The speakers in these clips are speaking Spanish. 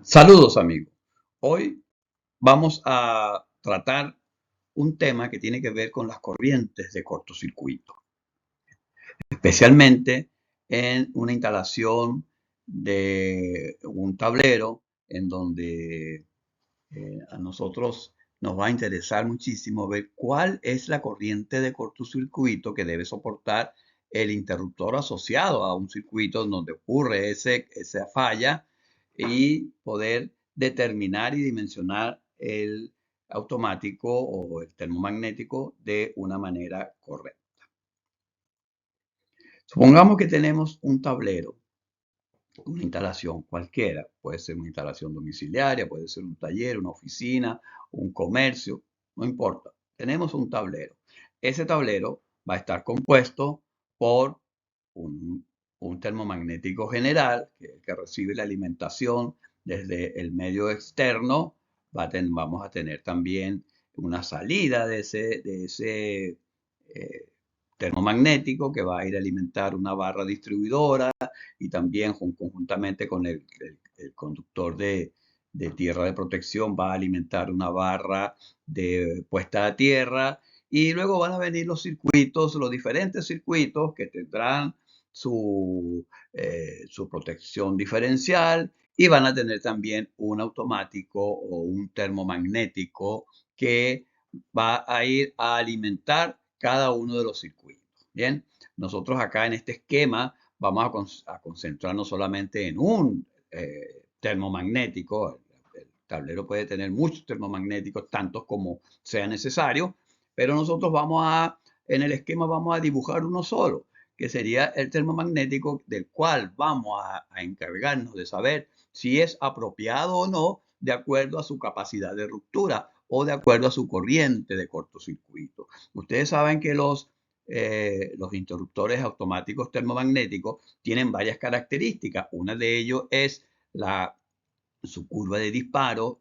Saludos amigos. Hoy vamos a tratar un tema que tiene que ver con las corrientes de cortocircuito, especialmente en una instalación de un tablero en donde a nosotros nos va a interesar muchísimo ver cuál es la corriente de cortocircuito que debe soportar el interruptor asociado a un circuito en donde ocurre esa falla y poder determinar y dimensionar el automático o el termomagnético de una manera correcta. Supongamos que tenemos un tablero, una instalación cualquiera, puede ser una instalación domiciliaria, puede ser un taller, una oficina, un comercio, no importa. Tenemos un tablero. Ese tablero va a estar compuesto por un, un termomagnético general, que es el que recibe la alimentación desde el medio externo. Vamos a tener también una salida de ese termomagnético que va a ir a alimentar una barra distribuidora y también conjuntamente con el conductor de tierra de protección va a alimentar una barra de puesta a tierra y luego van a venir los circuitos, los diferentes circuitos que tendrán su protección diferencial y van a tener también un automático o un termomagnético que va a ir a alimentar cada uno de los circuitos. Bien, nosotros acá en este esquema vamos a concentrarnos solamente en un termomagnético. El tablero puede tener muchos termomagnéticos, tantos como sea necesario, pero nosotros en el esquema vamos a dibujar uno solo, que sería el termomagnético del cual vamos a encargarnos de saber si es apropiado o no de acuerdo a su capacidad de ruptura o de acuerdo a su corriente de cortocircuito. Ustedes saben que los interruptores automáticos termomagnéticos tienen varias características. Una de ellos es su curva de disparo,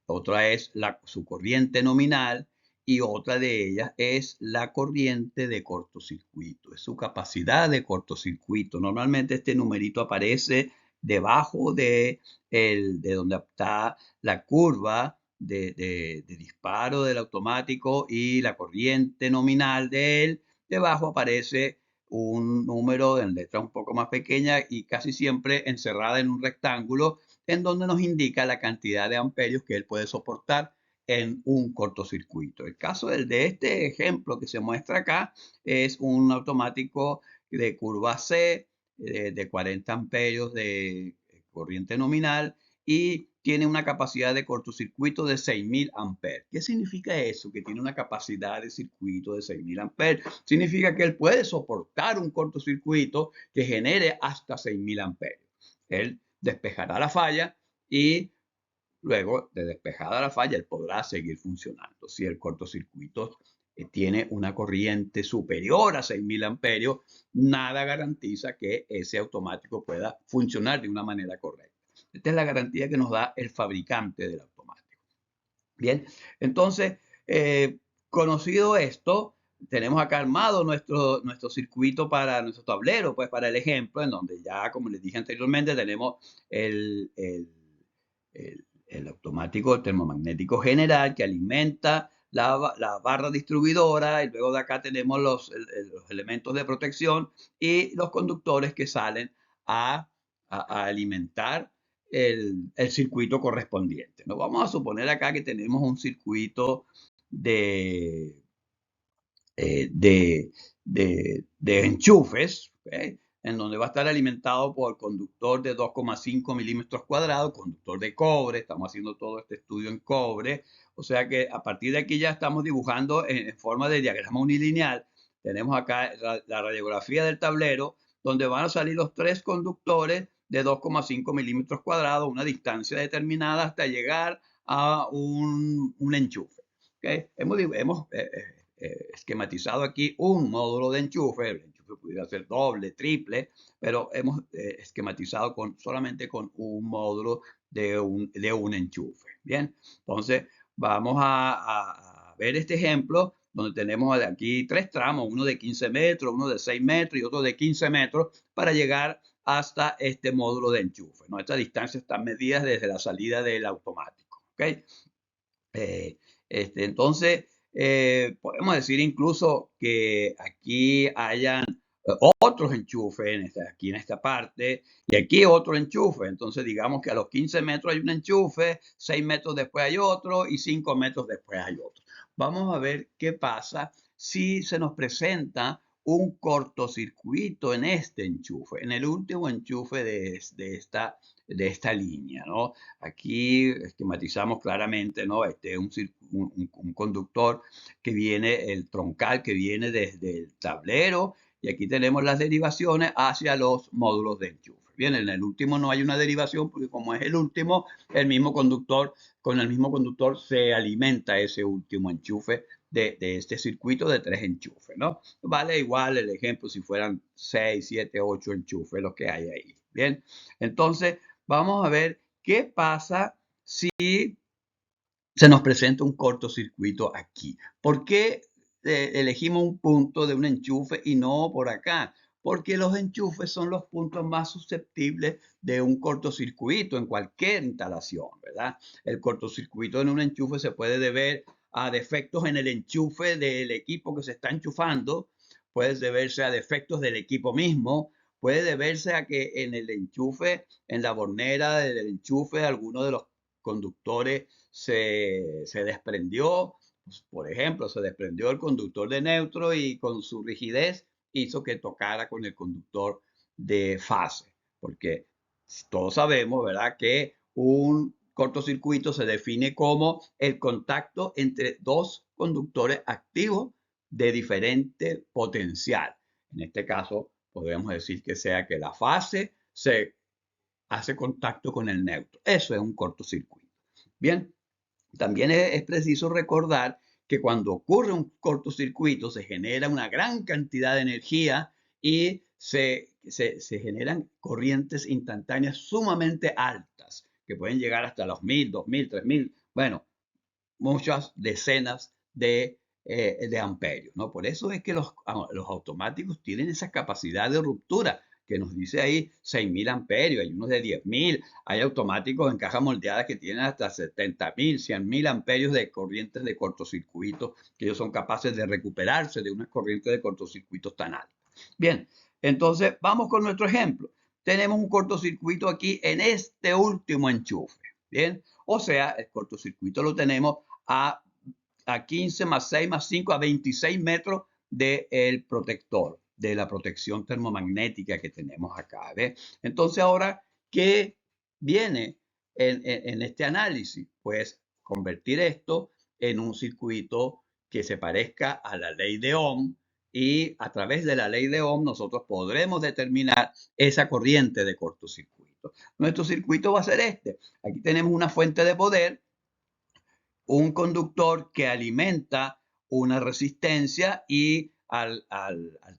otra es su corriente nominal y otra de ellas es la corriente de cortocircuito, es su capacidad de cortocircuito. Normalmente este numerito aparece debajo de donde está la curva de disparo del automático y la corriente nominal de él. Debajo aparece un número en letra un poco más pequeña y casi siempre encerrada en un rectángulo en donde nos indica la cantidad de amperios que él puede soportar en un cortocircuito. El caso de este ejemplo que se muestra acá es un automático de curva C de 40 amperios de corriente nominal y tiene una capacidad de cortocircuito de 6000 amperes. ¿Qué significa eso? Que tiene una capacidad de circuito de 6000 amperes. Significa que él puede soportar un cortocircuito que genere hasta 6000 amperios. Él despejará la falla y luego de despejada la falla, él podrá seguir funcionando. Si el cortocircuito tiene una corriente superior a 6000 amperios, nada garantiza que ese automático pueda funcionar de una manera correcta. Esta es la garantía que nos da el fabricante del automático. Bien, entonces, conocido esto, tenemos acá armado nuestro circuito para nuestro tablero, pues para el ejemplo, en donde ya, como les dije anteriormente, tenemos el automático termomagnético general que alimenta la barra distribuidora y luego de acá tenemos los elementos de protección y los conductores que salen a alimentar el circuito correspondiente. Nos vamos a suponer acá que tenemos un circuito de, de enchufes, ¿okay? En donde va a estar alimentado por conductor de 2,5 milímetros cuadrados, conductor de cobre, estamos haciendo todo este estudio en cobre, o sea que a partir de aquí ya estamos dibujando en forma de diagrama unilineal. Tenemos acá la radiografía del tablero, donde van a salir los tres conductores de 2,5 milímetros cuadrados, una distancia determinada hasta llegar a un enchufe. ¿Okay? Hemos esquematizado aquí un módulo de enchufe. El enchufe pudiera ser doble, triple, pero hemos esquematizado solamente con un módulo de un enchufe. Bien, entonces vamos a ver este ejemplo donde tenemos aquí tres tramos, uno de 15 metros, uno de 6 metros y otro de 15 metros para llegar hasta este módulo de enchufe, ¿no? Esta distancia está medida desde la salida del automático, ¿ok? Eh, entonces, podemos decir incluso que aquí hayan otros enchufes aquí en esta parte y aquí otro enchufe. Entonces, digamos que a los 15 metros hay un enchufe, 6 metros después hay otro y 5 metros después hay otro. Vamos a ver qué pasa si se nos presenta un cortocircuito en este enchufe, en el último enchufe de esta línea, ¿no? Aquí esquematizamos claramente, ¿no? Este es un conductor que viene, el troncal que viene desde el tablero, y aquí tenemos las derivaciones hacia los módulos de enchufe. Bien, en el último no hay una derivación porque como es el último, con el mismo conductor se alimenta ese último enchufe de este circuito de 3 enchufes, ¿no? Vale igual el ejemplo si fueran 6, 7, 8 enchufes los que hay ahí. Bien, entonces vamos a ver qué pasa si se nos presenta un cortocircuito aquí. ¿Por qué elegimos un punto de un enchufe y no por acá? Porque los enchufes son los puntos más susceptibles de un cortocircuito en cualquier instalación, ¿verdad? El cortocircuito en un enchufe se puede deber a defectos en el enchufe del equipo que se está enchufando, puede deberse a defectos del equipo mismo, puede deberse a que en el enchufe, en la bornera del enchufe, alguno de los conductores se desprendió, pues, por ejemplo, se desprendió el conductor de neutro y con su rigidez hizo que tocara con el conductor de fase, porque todos sabemos, ¿verdad?, que un cortocircuito se define como el contacto entre dos conductores activos de diferente potencial. En este caso, podemos decir que sea que la fase se hace contacto con el neutro. Eso es un cortocircuito. Bien, también es preciso recordar que cuando ocurre un cortocircuito se genera una gran cantidad de energía y se generan corrientes instantáneas sumamente altas, que pueden llegar hasta los 1000, 2000, 3000, bueno, muchas decenas de amperios, ¿no? Por eso es que los automáticos tienen esa capacidad de ruptura que nos dice ahí 6000 amperios, hay unos de 10.000, hay automáticos en caja moldeada que tienen hasta 70.000, 100.000 amperios de corrientes de cortocircuito, que ellos son capaces de recuperarse de unas corrientes de cortocircuitos tan altas. Bien, entonces vamos con nuestro ejemplo. Tenemos un cortocircuito aquí en este último enchufe, ¿bien? O sea, el cortocircuito lo tenemos a 15 más 6 más 5 a 26 metros del protector, de la protección termomagnética que tenemos acá. ¿Ves? Entonces ahora, ¿qué viene en este análisis? Pues convertir esto en un circuito que se parezca a la ley de Ohm y a través de la ley de Ohm nosotros podremos determinar esa corriente de cortocircuito. Nuestro circuito va a ser este. Aquí tenemos una fuente de poder, un conductor que alimenta una resistencia y al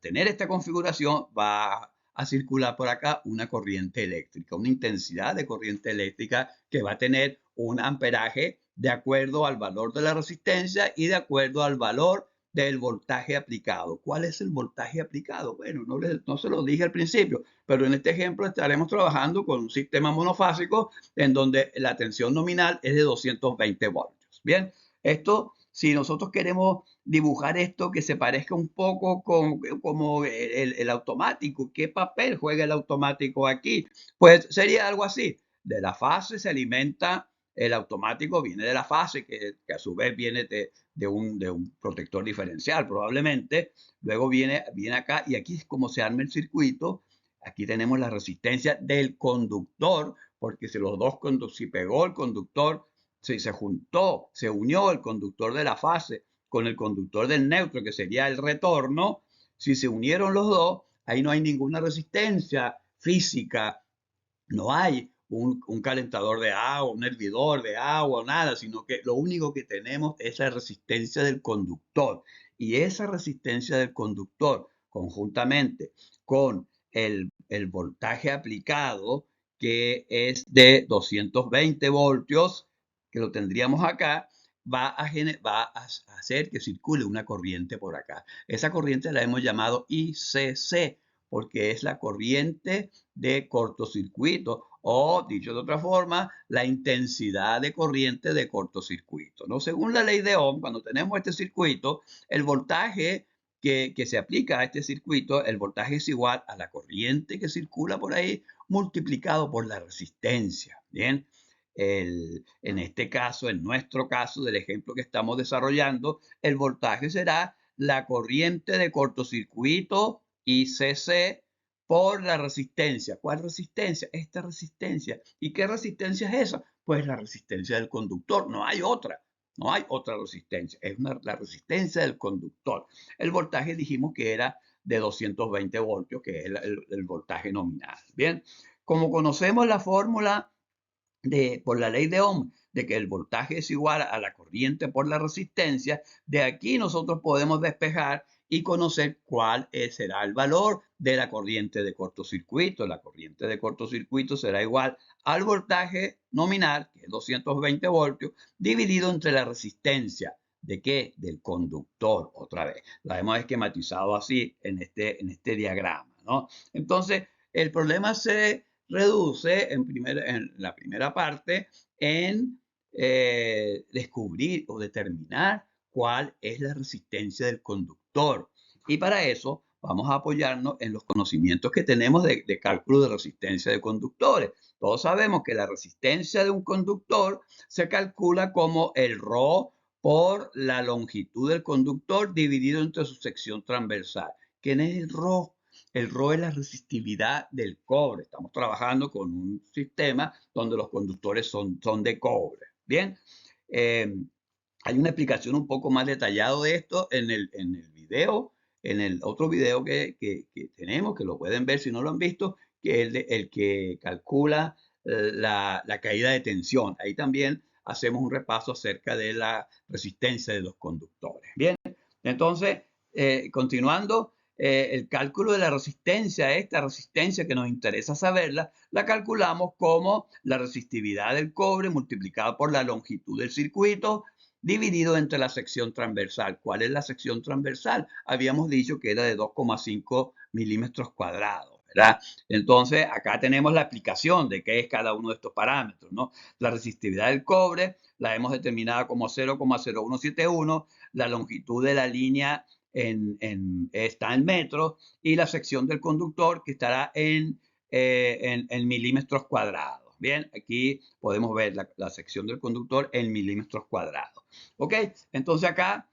tener esta configuración va a circular por acá una corriente eléctrica, una intensidad de corriente eléctrica que va a tener un amperaje de acuerdo al valor de la resistencia y de acuerdo al valor del voltaje aplicado. ¿Cuál es el voltaje aplicado? Bueno, no se lo dije al principio, pero en este ejemplo estaremos trabajando con un sistema monofásico en donde la tensión nominal es de 220 voltios. Bien, esto, si nosotros queremos dibujar esto que se parezca un poco como el automático, ¿qué papel juega el automático aquí? Pues sería algo así. De la fase se alimenta el automático, viene de la fase, que a su vez viene de un protector diferencial probablemente. Luego viene acá y aquí es como se arma el circuito. Aquí tenemos la resistencia del conductor, porque si pegó el conductor, si se juntó, se unió el conductor de la fase con el conductor del neutro, que sería el retorno, si se unieron los dos, ahí no hay ninguna resistencia física, no hay un calentador de agua, un hervidor de agua, nada, sino que lo único que tenemos es la resistencia del conductor. Y esa resistencia del conductor, conjuntamente con el voltaje aplicado, que es de 220 voltios, que lo tendríamos acá, va a hacer que circule una corriente por acá. Esa corriente la hemos llamado ICC, porque es la corriente de cortocircuito o, dicho de otra forma, la intensidad de corriente de cortocircuito, ¿no? Según la ley de Ohm, cuando tenemos este circuito, el voltaje que se aplica a este circuito, el voltaje es igual a la corriente que circula por ahí multiplicado por la resistencia, ¿bien? En este caso, en nuestro caso del ejemplo que estamos desarrollando, el voltaje será la corriente de cortocircuito ICC por la resistencia. ¿Cuál resistencia? Esta resistencia. ¿Y qué resistencia es esa? Pues la resistencia del conductor. No hay otra. No hay otra resistencia. Es la resistencia del conductor. El voltaje dijimos que era de 220 voltios, que es el voltaje nominal. Bien, como conocemos la fórmula por la ley de Ohm, de que el voltaje es igual a la corriente por la resistencia, de aquí nosotros podemos despejar y conocer cuál será el valor de la corriente de cortocircuito. La corriente de cortocircuito será igual al voltaje nominal, que es 220 voltios, dividido entre la resistencia. ¿De qué? Del conductor, otra vez. La hemos esquematizado así en este diagrama, ¿no? Entonces, el problema se reduce en la primera parte en descubrir o determinar cuál es la resistencia del conductor. Y para eso vamos a apoyarnos en los conocimientos que tenemos de cálculo de resistencia de conductores. Todos sabemos que la resistencia de un conductor se calcula como el ρ por la longitud del conductor dividido entre su sección transversal. ¿Quién es el ρ? El ρ es la resistividad del cobre. Estamos trabajando con un sistema donde los conductores son de cobre. Bien, hay una explicación un poco más detallada de esto en el video, en el otro video que tenemos, que lo pueden ver si no lo han visto, que es el que calcula la caída de tensión. Ahí también hacemos un repaso acerca de la resistencia de los conductores. Bien, entonces, continuando, el cálculo de la resistencia, esta resistencia que nos interesa saberla, la calculamos como la resistividad del cobre multiplicada por la longitud del circuito dividido entre la sección transversal. ¿Cuál es la sección transversal? Habíamos dicho que era de 2,5 milímetros cuadrados, ¿verdad? Entonces, acá tenemos la aplicación de qué es cada uno de estos parámetros, ¿no? La resistividad del cobre la hemos determinado como 0,0171, la longitud de la línea está en metros y la sección del conductor que estará en milímetros cuadrados. Bien, aquí podemos ver la sección del conductor en milímetros cuadrados. ¿Ok? Entonces acá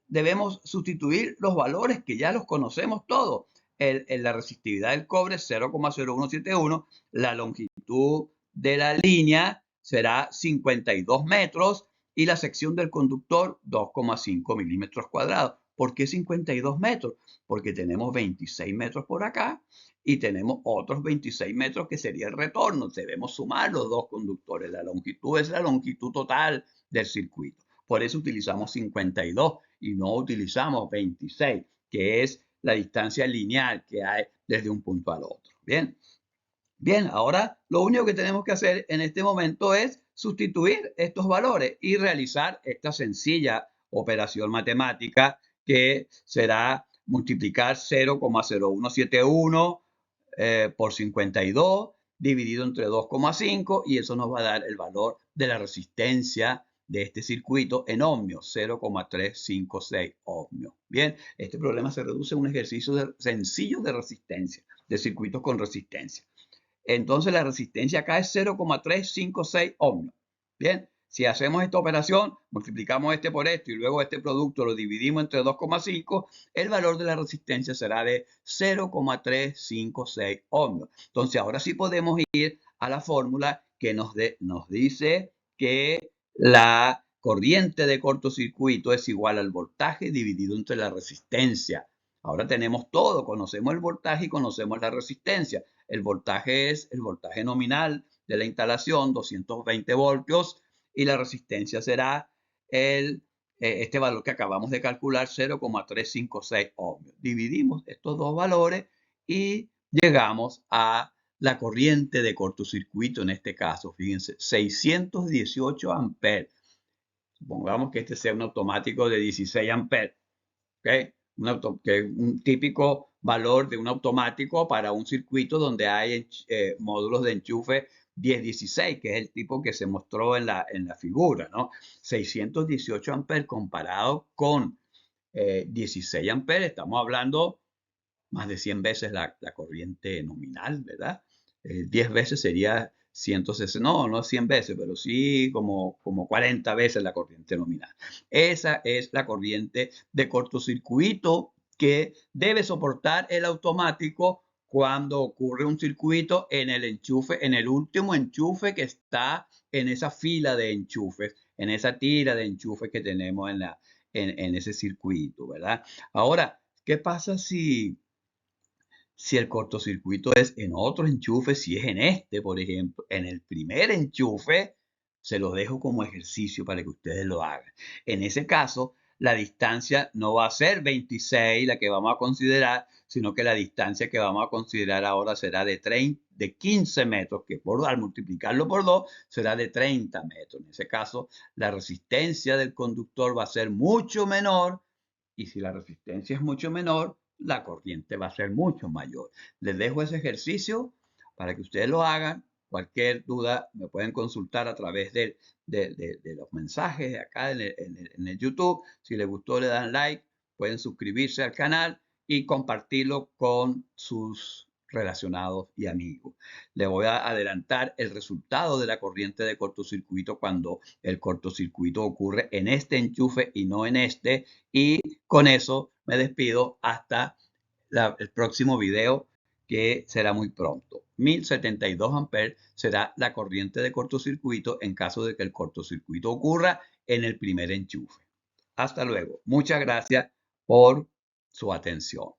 debemos sustituir los valores que ya los conocemos todos. La resistividad del cobre 0,0171, la longitud de la línea será 52 metros y la sección del conductor 2,5 milímetros cuadrados. ¿Por qué 52 metros? Porque tenemos 26 metros por acá y tenemos otros 26 metros que sería el retorno. Debemos sumar los dos conductores. La longitud es la longitud total del circuito. Por eso utilizamos 52 y no utilizamos 26, que es la distancia lineal que hay desde un punto al otro. Bien, bien, ahora lo único que tenemos que hacer en este momento es sustituir estos valores y realizar esta sencilla operación matemática que será multiplicar 0,0171 por 52 dividido entre 2,5 y eso nos va a dar el valor de la resistencia de este circuito en ohmios, 0,356 ohmios. Bien, este problema se reduce a un ejercicio sencillo de resistencia, de circuitos con resistencia. Entonces la resistencia acá es 0,356 ohmios. Bien, si hacemos esta operación, multiplicamos este por esto y luego este producto lo dividimos entre 2,5, el valor de la resistencia será de 0,356 ohmios. Entonces ahora sí podemos ir a la fórmula que nos dice que la corriente de cortocircuito es igual al voltaje dividido entre la resistencia. Ahora tenemos todo, conocemos el voltaje y conocemos la resistencia. El voltaje es el voltaje nominal de la instalación, 220 voltios, y la resistencia será este valor que acabamos de calcular, 0,356 ohmios. Dividimos estos dos valores y llegamos a la corriente de cortocircuito en este caso. Fíjense, 618 amperes. Supongamos que este sea un automático de 16 amperes. ¿Okay? Un típico valor de un automático para un circuito donde hay módulos de enchufe 1016, que es el tipo que se mostró en la figura, ¿no? 618 amperes comparado con 16 amperes, estamos hablando más de 100 veces la corriente nominal, ¿verdad? 10 veces sería 160, no 100 veces, pero sí como 40 veces la corriente nominal. Esa es la corriente de cortocircuito que debe soportar el automático cuando ocurre un circuito en el enchufe, en el último enchufe que está en esa fila de enchufes, en esa tira de enchufes que tenemos en ese circuito, ¿verdad? Ahora, ¿qué pasa si el cortocircuito es en otro enchufe? Si es en este, por ejemplo, en el primer enchufe, se los dejo como ejercicio para que ustedes lo hagan. En ese caso, la distancia no va a ser 26 la que vamos a considerar, sino que la distancia que vamos a considerar ahora será de 15 metros, que al multiplicarlo por 2 será de 30 metros. En ese caso, la resistencia del conductor va a ser mucho menor, y si la resistencia es mucho menor, la corriente va a ser mucho mayor. Les dejo ese ejercicio para que ustedes lo hagan. Cualquier duda me pueden consultar a través de los mensajes de acá en el YouTube. Si les gustó, le dan like, pueden suscribirse al canal y compartirlo con sus relacionados y amigos. Les voy a adelantar el resultado de la corriente de cortocircuito cuando el cortocircuito ocurre en este enchufe y no en este. Y con eso me despido hasta el próximo video, que será muy pronto. 1072 amperes será la corriente de cortocircuito en caso de que el cortocircuito ocurra en el primer enchufe. Hasta luego. Muchas gracias por su atención.